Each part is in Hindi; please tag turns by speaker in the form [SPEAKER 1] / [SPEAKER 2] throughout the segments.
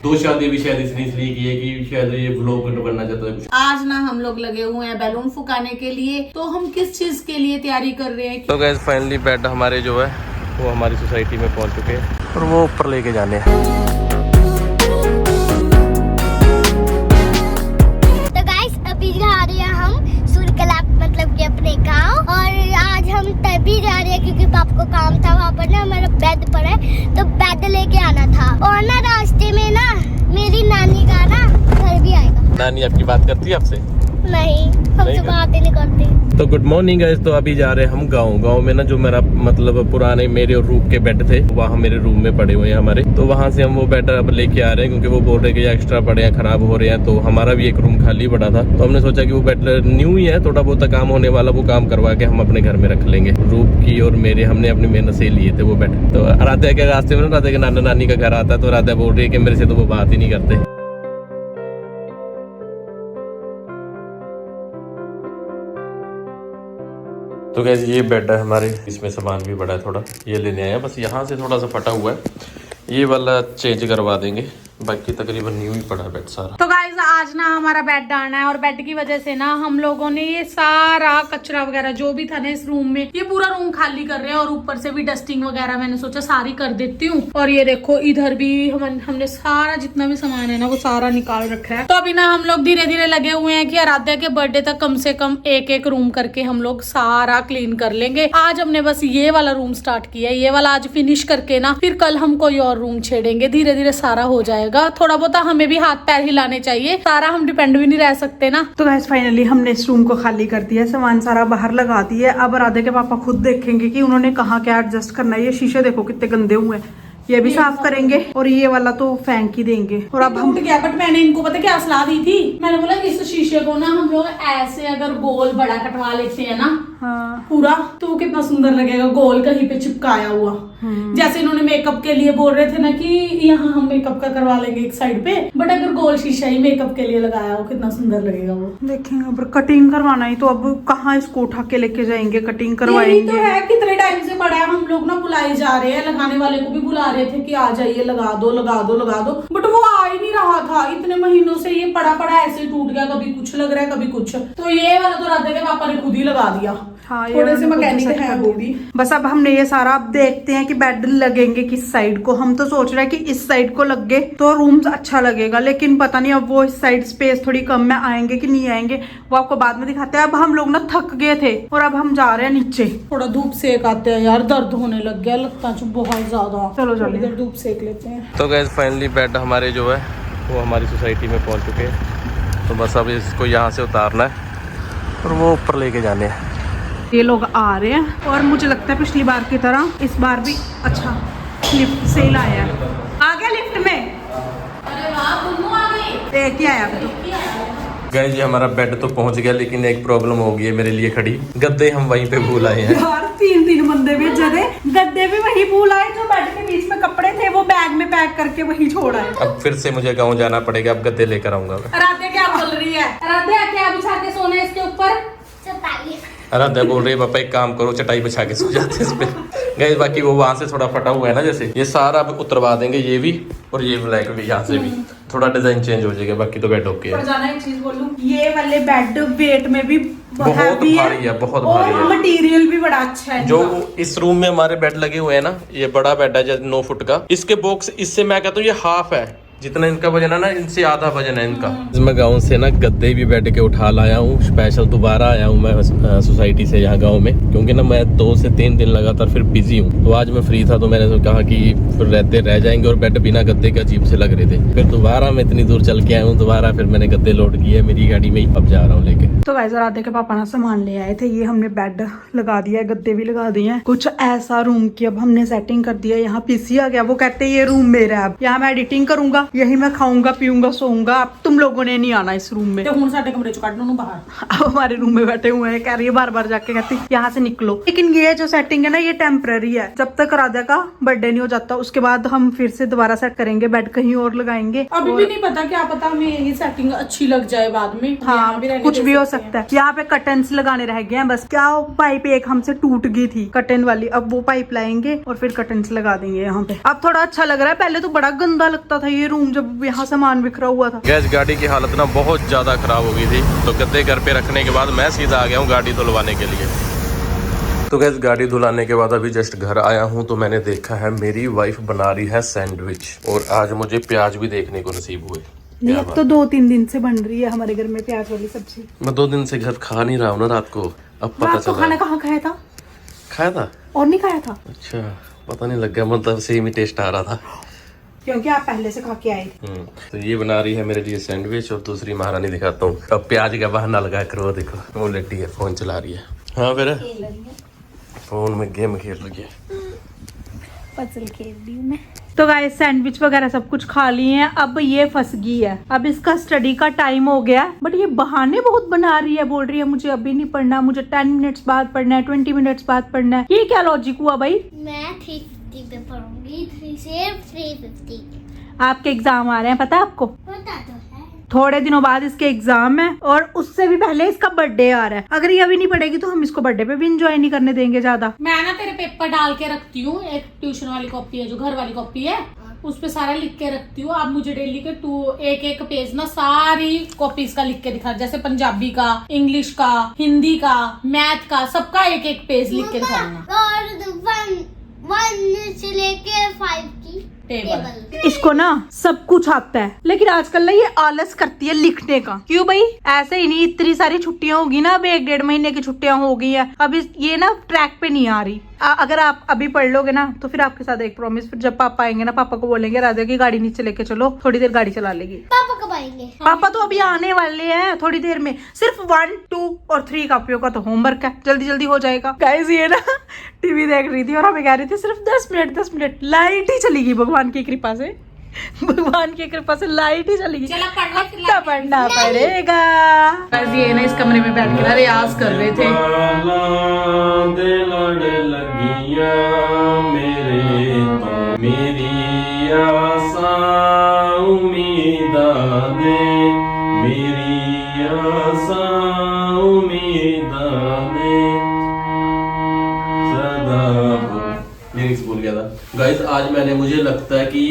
[SPEAKER 1] दो शादी भी शायद इसलिए की है कि शायद ये व्लॉग बनना चाहता है।
[SPEAKER 2] आज ना हम लोग लगे हुए हैं बैलून फुकाने के लिए, तो हम किस चीज के लिए तैयारी कर रहे हैं।
[SPEAKER 1] तो गाइस फाइनली बेड हमारे जो है वो हमारी सोसाइटी में पहुंच चुके हैं और वो ऊपर लेके जाने हैं।
[SPEAKER 3] तो गाइस अभी जा रहे हैं हम सूर्यकला मतलब कि अपने गांव, और आज हम तभी जा रहे हैं क्योंकि पापा को काम था वहाँ पर ना हमारा बेड पड़ा है, तो बेड लेके आना था। और ना रास्ते में ना मेरी नानी का ना घर भी आएगा।
[SPEAKER 1] नानी आपकी बात करती है आपसे?
[SPEAKER 3] नहीं, हमसे बात ही नहीं करती।
[SPEAKER 1] तो गुड मॉर्निंग गाइस, तो अभी जा रहे हैं हम गांव में ना जो मेरा मतलब पुराने मेरे और रूप के बेड थे वहाँ मेरे रूम में पड़े हुए हैं हमारे, तो वहाँ से हम वो बेड अब लेके आ रहे हैं क्योंकि वो बोल रहे हैं कि एक्स्ट्रा पड़े हैं, खराब हो रहे हैं। तो हमारा भी एक रूम खाली पड़ा था, तो हमने सोचा कि वो बेड न्यू ही है, थोड़ा बहुत काम होने वाला, वो काम करवा के हम अपने घर में रख लेंगे। रूप की और मेरे हमने अपनी मेहनत से लिए थे वो बेड। तो राधा के रास्ते में ना राधा के नाना नानी का घर आता है, तो राधा बोल रही है कि मेरे से तो वो बात ही नहीं करते। तो गैस ये बेड है हमारे, इसमें सामान भी बड़ा है थोड़ा, ये लेने आया। बस यहाँ से थोड़ा सा फटा हुआ है, ये वाला चेंज करवा देंगे, बाकी तकरीबन न्यू ही पड़ा है बेड सारा।
[SPEAKER 2] तो गाइज आज ना हमारा बेड डालना है, और बेड की वजह से ना हम लोगों ने ये सारा कचरा वगैरह जो भी था ना इस रूम में, ये पूरा रूम खाली कर रहे हैं, और ऊपर से भी डस्टिंग वगैरह मैंने सोचा सारी कर देती हूँ। और ये देखो इधर भी हमने सारा जितना भी सामान है ना वो सारा निकाल रखा है। तो अभी ना हम लोग धीरे धीरे लगे हुए हैं कि आराध्या के बर्थडे तक कम से कम एक रूम करके हम लोग सारा क्लीन कर लेंगे। आज हमने बस ये वाला रूम स्टार्ट किया है, ये वाला आज फिनिश करके ना फिर कल हम कोई और रूम छेड़ेंगे, धीरे धीरे सारा हो जाएगा। थोड़ा बहुत हमें भी हाथ पैर हिलाने चाहिए, सारा हम डिपेंड भी नहीं रह सकते ना।
[SPEAKER 4] तो गाइस फाइनली हमने इस रूम को खाली कर दिया, सामान सारा बाहर लगा दिया। अब राधे के पापा खुद देखेंगे कि उन्होंने कहाँ क्या एडजस्ट करना है। ये शीशे देखो कितने गंदे हुए हैं, ये भी साफ करेंगे, और ये वाला तो फेंक ही देंगे। और अब हम
[SPEAKER 2] गया, बट मैंने इनको पता क्या सलाह दी थी, मैंने बोला इस शीशे को ना हम लोग ऐसे अगर गोल बड़ा कटवा लेते हैं ना पूरा, तो वो कितना सुंदर लगेगा, गोल कहीं पे चिपकाया हुआ। जैसे इन्होंने मेकअप के लिए बोल रहे थे ना कि यहाँ हम मेकअप का करवा लेंगे एक साइड पे, बट अगर गोल शीशा ही मेकअप के लिए लगाया हो कितना सुंदर लगेगा वो।
[SPEAKER 4] देखेंगे, अब कटिंग करवाना ही तो अब कहाँ इसको उठा के लेके जाएंगे, कटिंग करवाएंगे।
[SPEAKER 2] तो है कितने टाइम से पड़ा है, हम लोग ना बुलाए जा रहे हैं, लगाने वाले को भी बुला रहे थे कि आ जाइए लगा दो लगा दो लगा दो, बट वो आ ही नहीं रहा था। इतने महीनों से ये पड़ा पड़ा ऐसे टूट गया, कभी कुछ लग रहा है कभी कुछ। तो ये वाला तो राधा के पापा ने खुद ही लगा दिया।
[SPEAKER 4] हाँ,
[SPEAKER 2] थोड़े से मैकेनिक है वो भी।
[SPEAKER 4] बस अब हमने ये सारा, अब देखते हैं कि बेड लगेंगे किस साइड को। हम तो सोच रहे हैं कि इस साइड को लग गए तो रूम अच्छा लगेगा, लेकिन पता नहीं अब वो इस साइड स्पेस थोड़ी कम में आएंगे कि नहीं आएंगे, वो आपको बाद में दिखाते हैं। अब हम लोग ना थक गए थे और अब हम जा रहे हैं नीचे,
[SPEAKER 2] थोड़ा धूप सेक आते हैं यार, दर्द होने लग गया लगता है बहुत ज्यादा।
[SPEAKER 4] चलो चलो
[SPEAKER 2] इधर धूप सेक लेते हैं।
[SPEAKER 1] तो गैस फाइनली बेड हमारे जो है वो हमारी सोसाइटी में पहुंच चुके हैं, तो बस अब इसको यहाँ से उतारना है और वो ऊपर लेके जाने हैं।
[SPEAKER 4] ये लोग आ रहे हैं, और मुझे लगता है पिछली बार की तरह इस बार भी अच्छा लिफ्ट से ही लाया है। आ गया लिफ्ट में,
[SPEAKER 2] अरे वाह गुन्नू आ गई।
[SPEAKER 4] एक ही आया तो।
[SPEAKER 1] गाइस ये हमारा बेड तो पहुंच गया, लेकिन एक प्रॉब्लम हो गई है मेरे लिए खड़ी, गद्दे हम वहीं पे भूल आए हैं।
[SPEAKER 4] यार 3 बंदे भी जगह, गद्दे भी वही भूल आए, जो बेड के बीच में कपड़े थे वो बैग में पैक करके वही छोड़ आए।
[SPEAKER 1] अब फिर से मुझे गाँव जाना पड़ेगा, अब गद्दे लेकर आऊंगा।
[SPEAKER 2] राधे क्या बोल रही है? राधे क्या बिछा के सोने इसके ऊपर?
[SPEAKER 3] चटाई।
[SPEAKER 1] राधा बोल रही है पापा एक काम करो, चटाई बिछा के सो जाते इस पे। गाइस बाकी वो वहां से थोड़ा फटा हुआ है ना, जैसे ये सारा अब उतरवा देंगे, ये भी और ये ब्लैक भी, यहाँ से भी थोड़ा डिजाइन चेंज हो जाएगा, बाकी तो बेड ओके है।
[SPEAKER 2] पर जाना एक चीज बोलूं,
[SPEAKER 4] ये वाले बेड वेट में भी
[SPEAKER 1] बहुत भारी है, बहुत भारी है,
[SPEAKER 4] मटेरियल भी बड़ा अच्छा है।
[SPEAKER 1] जो इस रूम में हमारे बेड लगे हुए हैं ना, ये बड़ा बेड है 9 फुट का, इसके बॉक्स इससे मैं कहता हूँ ये हाफ है, जितना इनका वजन है ना इनसे आधा वजन है इनका। मैं गाँव से ना गद्दे भी बेड के उठा लाया हूँ, स्पेशल दोबारा आया हूँ मैं सोसाइटी से यहाँ गाँव में, क्योंकि ना मैं 2 से 3 दिन लगातार फिर बिजी हूँ। तो आज मैं फ्री था, तो मैंने तो कहा कि फिर रहते रह जाएंगे, और बेड बिना गद्दे के अजीब से लग रहे थे। फिर दोबारा मैं इतनी दूर चल के आया हूँ, दोबारा फिर मैंने गद्दे लोड किए मेरी गाड़ी में ही, अब जा रहा हूँ लेके।
[SPEAKER 4] तो गाइस राधे के पापा ना सामान ले आए थे, ये हमने बेड लगा दिया, गद्दे भी लगा दिए हैं, कुछ ऐसा रूम की अब हमने सेटिंग कर दिया। यहाँ पीसी आ गया, वो कहते हैं ये रूम मेरा है, अब यहाँ मैं एडिटिंग करूंगा, यही मैं खाऊंगा पीऊंगा सोऊंगा, अब तुम लोगों ने नहीं आना इस रूम में।
[SPEAKER 2] तो साडे कमरे चो काट लो बाहर।
[SPEAKER 4] अब हमारे रूम में बैठे हुए हैं, कह रही है बार बार जाके कहती यहाँ से निकलो। लेकिन ये जो सेटिंग है ना ये टेम्पररी है, जब तक राधा का बर्थडे नहीं हो जाता उसके बाद हम फिर से दोबारा सेट करेंगे, बेड कहीं और लगाएंगे।
[SPEAKER 2] अभी भी नहीं पता, क्या पता हमें यही सेटिंग अच्छी लग जाए बाद में।
[SPEAKER 4] हाँ कुछ भी हो सकता है। यहाँ पे कर्टन्स लगाने रह गए हैं बस, क्या पाइप एक हमसे टूट गई थी कर्टन वाली, अब वो पाइप लाएंगे और फिर कर्टन्स लगा देंगे यहाँ पे। अब थोड़ा अच्छा लग रहा है, पहले तो बड़ा गंदा लगता था ये रूम। रूम जब यहाँ सामान बिखरा हुआ था।
[SPEAKER 1] गैस गाड़ी की हालत ना बहुत ज्यादा खराब हो गई थी, तो गद्दे घर पे रखने के बाद मैं सीधा आ गया हूँ गाड़ी धुलवाने के लिए। तो गैस गाड़ी धुलाने के बाद अभी जस्ट घर आया हूँ, तो मैंने देखा है मेरी वाइफ बना रही है सैंडविच, और आज मुझे प्याज भी देखने को नसीब हुए।
[SPEAKER 4] नहीं, अब तो 2-3 दिन से बन रही है हमारे घर में प्याज वाली सब्जी।
[SPEAKER 1] मैं 2 दिन से घर खा नहीं रहा हूँ ना रात को, अब पता
[SPEAKER 4] रात को
[SPEAKER 1] चला।
[SPEAKER 4] खाना कहाँ खाया था?
[SPEAKER 1] खाया था
[SPEAKER 4] और नहीं खाया था?
[SPEAKER 1] अच्छा, पता नहीं लग गया, मतलब सेम ही टेस्ट आ रहा था
[SPEAKER 4] क्योंकि आप पहले से खा के आए थे।
[SPEAKER 1] तो ये बना रही है मेरे लिए सैंडविच, और दूसरी महारानी दिखाता हूँ। अब प्याज का बहाना लगा कर वो देखो, वो लेटी है, फोन चला रही है। हाँ फिर फोन में गेम खेल रही है,
[SPEAKER 4] पजल खेल रही हूँ मैं। तो गाइस सैंडविच वगैरह सब कुछ खा लिए हैं, अब ये फंस गई है। अब इसका स्टडी का टाइम हो गया, बट ये बहाने बहुत बना रही है, बोल रही है मुझे अभी नहीं पढ़ना, मुझे 10 मिनट्स बाद पढ़ना है, 20 मिनट्स बाद पढ़ना है। ये क्या लॉजिक हुआ भाई?
[SPEAKER 3] मैं 350 पे पढ़ूंगी, 3 से 350।
[SPEAKER 4] आपके एग्जाम आ रहे हैं, पता है आपको?
[SPEAKER 3] पता तो है।
[SPEAKER 4] थोड़े दिनों बाद इसके एग्जाम है, और उससे भी पहले इसका बर्थडे आ रहा है। अगर ये अभी नहीं पढ़ेगी तो हम इसको बर्थडे पे भी एंजॉय नहीं करने देंगे ज्यादा।
[SPEAKER 2] मैं ना तेरे पेपर डाल के रखती हूँ, एक ट्यूशन वाली कॉपी है जो घर वाली कॉपी है, उस पे सारा लिख के रखती हूँ। आप मुझे डेली के एक पेज ना सारी कॉपीज का लिख के दिखा, जैसे पंजाबी का, इंग्लिश का, हिंदी का, मैथ का, सबका एक पेज लिख के दिखाना।
[SPEAKER 3] और 1 से लेके 5 की टेबल।
[SPEAKER 4] इसको ना सब कुछ आता है, लेकिन आजकल ना ये आलस करती है लिखने का। क्यों भाई? ऐसे ही नहीं, इतनी सारी छुट्टियां होगी ना, अब 1-1.5 महीने की छुट्टियां हो गई है, अब ये ना ट्रैक पे नहीं आ रही। अगर आप अभी पढ़ लोगे ना तो फिर आपके साथ एक प्रॉमिस, फिर जब पापा आएंगे ना, पापा को बोलेंगे राजा की गाड़ी नीचे लेके चलो, थोड़ी देर गाड़ी चला लेगी।
[SPEAKER 3] पापा कब आएंगे?
[SPEAKER 4] पापा तो अभी आने वाले हैं थोड़ी देर में। सिर्फ 1, 2 और 3 कॉपियों का तो होमवर्क है, जल्दी जल्दी हो जाएगा। गाइस ये ना टीवी देख रही थी और हमें कह रही थी सिर्फ 10 मिनट, लाइट ही चली गई भगवान की कृपा से। भगवान की कृपा से लाइट ही चली गई।
[SPEAKER 2] चला
[SPEAKER 4] पढ़ना पड़ेगा। बस ये ना इस कमरे में बैठ के ना रियाज कर रहे थे।
[SPEAKER 1] मेरी आशा उम्मीदा दे, मेरी आशा उम्मीदा दे सदा। लिरिक्स भूल गया था गाइस। आज मैंने, मुझे लगता है कि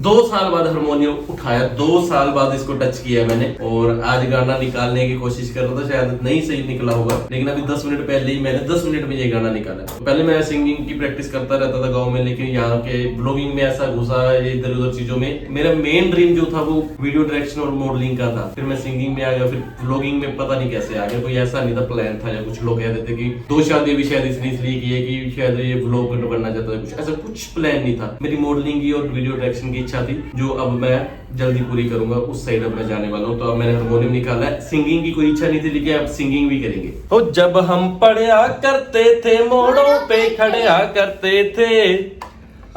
[SPEAKER 1] 2 साल बाद हारमोनियम उठाया, 2 साल बाद इसको टच किया मैंने, और आज गाना निकालने की कोशिश कर रहा था, शायद नहीं सही निकला होगा, लेकिन अभी 10 मिनट पहले ही मैंने 10 मिनट में ये गाना निकाला। पहले मैं सिंगिंग की प्रैक्टिस करता रहता था गाँव में, लेकिन यहाँ के ब्लॉगिंग में ऐसा घुसा इधर उधर चीजों में। मेरा मेन ड्रीम जो था वो वीडियो डायरेक्शन और मॉडलिंग का था, फिर मैं सिंगिंग में आ गया, फिर ब्लॉगिंग में पता नहीं कैसे आ गया। कोई ऐसा नहीं था प्लान था, या कुछ लोग कह रहे थे कि 2 शादी भी शायद इसलिए की है कि शायद ये ब्लॉग करना चाहता था, कुछ ऐसा कुछ प्लान नहीं था। मेरी मॉडलिंग की और वीडियो डायरेक्शन की इच्छा थी, जो अब मैं जल्दी पूरी करूंगा। उस साइड अब मैं जाने वाला हूँ, तो अब मैंने हारमोनियम निकाला है। सिंगिंग की कोई इच्छा नहीं थी, लेकिन अब सिंगिंग भी करेंगे। तो जब हम पढ़ा करते थे, मोड़ों पे खड़या करते थे,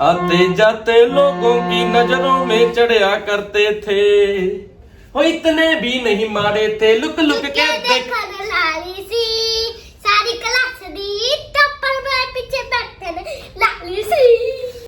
[SPEAKER 1] आते जाते लोगों की नजरों में चढ़या करते थे, वो इतने भी नहीं मारे थे, लुक लुक के देख।
[SPEAKER 3] लाली सी सारी क्लास दी टॉपर में पीछे बैठे लाली सी।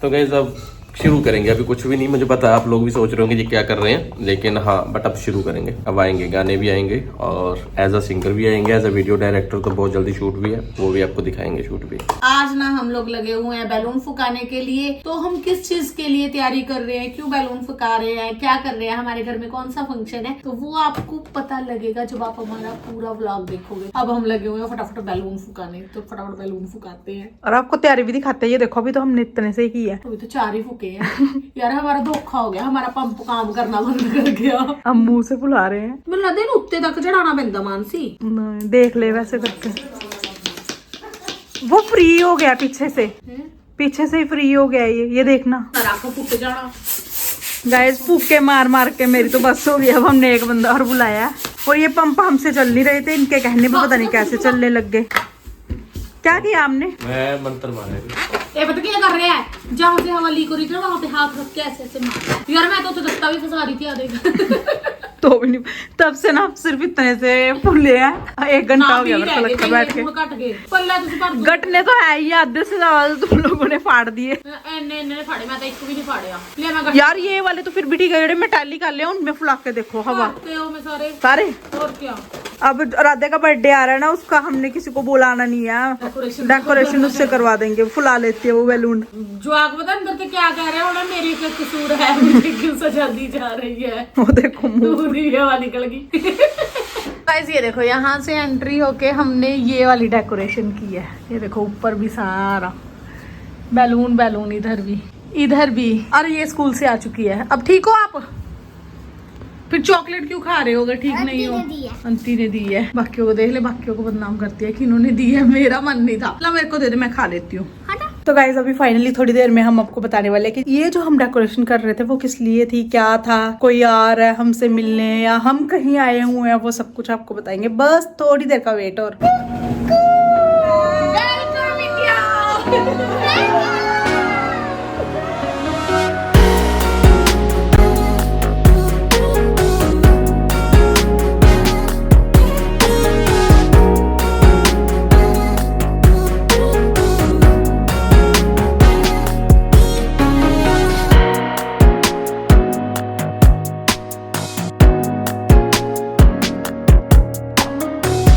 [SPEAKER 1] तो गाइस अब शुरू करेंगे, अभी कुछ भी नहीं। मुझे पता है आप लोग भी सोच रहे होंगे ये क्या कर रहे हैं, लेकिन हाँ, बट अब शुरू करेंगे। अब आएंगे गाने भी आएंगे, और एज अ सिंगर भी आएंगे, एज अ वीडियो डायरेक्टर तो बहुत जल्दी शूट भी है, वो भी आपको दिखाएंगे शूट भी।
[SPEAKER 2] आज ना हम लोग लगे हुए हैं बैलून फुकाने के लिए। तो हम किस चीज के लिए तैयारी कर रहे हैं, क्यों बैलून फुका रहे हैं, क्या कर रहे हैं, हमारे घर में कौन सा फंक्शन है, तो वो आपको पता लगेगा जब आप हमारा पूरा व्लॉग देखोगे। अब हम लगे हुए हैं फटाफट बैलून फुकाने, तो फटाफट बैलून फुकाते हैं
[SPEAKER 4] और आपको तैयारी भी दिखाते हैं। ये देखो अभी तो हमने इतने से ही की है,
[SPEAKER 2] अभी तो 4 ही फुके हैं। यार हमारा धोखा हो गया, हमारा पंप काम करना बंद कर गया।
[SPEAKER 4] हम मुंह से बुला रहे हैं।
[SPEAKER 2] मैं लगता है उत्ते तक चढ़ाना पैंदा मानसी।
[SPEAKER 4] नहीं, देख ले वैसे करके। वो फ्री हो गया पीछे से, पीछे से ही फ्री हो गया ये देखना।
[SPEAKER 2] आपको फुक जाना
[SPEAKER 4] गाइस, फूके मार मार के मेरी तो बस हो गई। अब हमने एक बंदा और बुलाया, और ये पंप हमसे चल नहीं रहे थे, इनके कहने पे पता नहीं कैसे चलने लग गए। क्या किया हमने?
[SPEAKER 1] मैं मंत्र मारे।
[SPEAKER 2] ये पता क्या कर रहा है, जहाँ से हवा लीक हो रही थी ना वहाँ पे हाथ रख के ऐसे ऐसे मार। यार मैं तो दस्ता भी फंसा रही थी, आ देख।
[SPEAKER 4] तो भी नहीं, तब से ना सिर्फ इतने से फूले हैं। 1 घंटा हो गया मेरे को लगता बैठ के।
[SPEAKER 2] कट गए पल्ला तुसी फाड़ दो।
[SPEAKER 4] गटने तो है ही, आधे से ज्यादा तुम लोगों ने फाड़ दिए।
[SPEAKER 2] इन्ने फाड़े, मैं तो एक भी नहीं फाड़िया। ले मैं
[SPEAKER 4] यार ये वाले तो फिर भी ठीक है, जेडे मेटालिक वाले हैं उनमें फुला के देखो हवा
[SPEAKER 2] में सारे
[SPEAKER 4] सारे।
[SPEAKER 2] और क्या
[SPEAKER 4] अब राधे का बर्थडे आ रहा है ना, उसका हमने किसी को बुलाना नहीं है, डेकोरेशन उससे करवा देंगे, फुला लेती है वो बैलून।
[SPEAKER 2] जो आग पता अंदर से क्या कह रहे हैं, उन्हें मेरी क्या कसूर है, मुझे क्यों सजा दी जा रही है।
[SPEAKER 4] वो देखो मुंह
[SPEAKER 2] हवा निकल गई। गाइस ये देखो, यहाँ से एंट्री होके हमने ये वाली डेकोरेशन की है। ये देखो ऊपर भी सारा बैलून बैलून, इधर भी। और ये स्कूल से आ चुकी है। अब ठीक हो आप? फिर चॉकलेट क्यों खा रहे हो अगर ठीक नहीं हो? आंटी ने दी है। बाकियों को देख ले, बाकियों को बदनाम करती है कि इन्होंने दी है, मेरा मन नहीं था। ला मेरे को दे दे, मैं खा लेती हूँ। तो गाइज अभी फाइनली थोड़ी देर में हम आपको बताने वाले कि ये जो हम डेकोरेशन कर रहे थे वो किस लिए थी, क्या था, कोई आ रहा है हमसे मिलने या हम कहीं आए हुए हैं, वो सब कुछ आपको बताएंगे। बस थोड़ी देर का वेट। और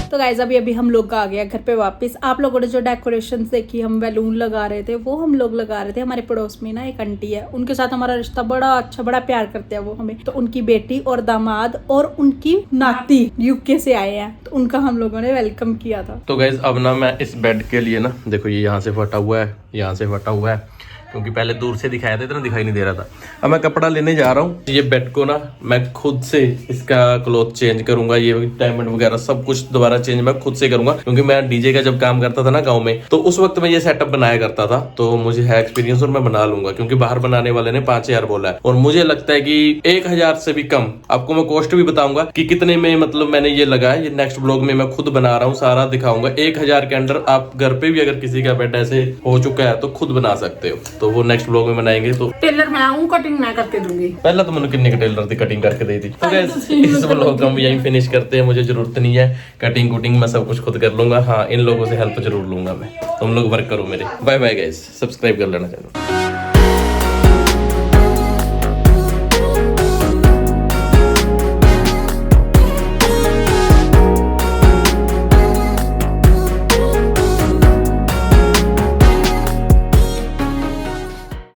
[SPEAKER 2] तो गाइज अभी हम लोग आ गया घर पे वापस। आप लोगों ने जो डेकोरेशन देखी, हम बैलून लगा रहे थे, वो हम लोग लगा रहे थे। हमारे पड़ोस में ना एक आंटी है, उनके साथ हमारा रिश्ता बड़ा अच्छा, बड़ा प्यार करते हैं वो हमें। तो उनकी बेटी और दामाद और उनकी नाती यूके से आए हैं, तो उनका हम लोगों ने वेलकम किया था।
[SPEAKER 1] तो गाइज अब ना मैं इस बेड के लिए ना, देखो ये यहाँ से फटा हुआ है, यहाँ से फटा हुआ है, क्योंकि पहले दूर से दिखाया था, इतना दिखाई नहीं दे रहा था। अब मैं कपड़ा लेने जा रहा हूँ। ये बेड को ना मैं खुद से इसका क्लॉथ चेंज करूंगा, ये डायमंड वगैरह सब कुछ दोबारा चेंज मैं खुद से करूंगा, क्योंकि मैं डीजे का जब काम करता था ना गांव में, तो उस वक्त मैं ये सेटअप बनाया करता था, तो मुझे है एक्सपीरियंस और मैं बना लूंगा। क्योंकि बाहर बनाने वाले ने 5000 बोला है, और मुझे लगता है कि 1000 से भी कम। आपको मैं कॉस्ट भी बताऊंगा कि कितने में मतलब मैंने ये लगाया। ये नेक्स्ट ब्लॉग में मैं खुद बना रहा हूँ, सारा दिखाऊंगा। 1000 के अंदर आप घर पे भी अगर किसी का बेड ऐसे हो चुका है तो खुद बना सकते हो। तो वो नेक्स्ट ब्लॉग में बनाएंगे। तो
[SPEAKER 2] टेलर मैं हूँ, कटिंग मैं करके दूंगी।
[SPEAKER 1] पहले तो मैंने किन्नी टेलर थी कटिंग करके दी थी। तो गाइस इस ब्लॉग को हम यहीं फिनिश करते हैं। मुझे जरूरत नहीं है कटिंग कुटिंग, मैं सब कुछ खुद कर लूंगा। हाँ, इन लोगों से हेल्प जरूर लूंगा मैं। तुम लोग वर्क करो मेरे। बाय बाय गाइस, सब्सक्राइब कर लेना चैनल।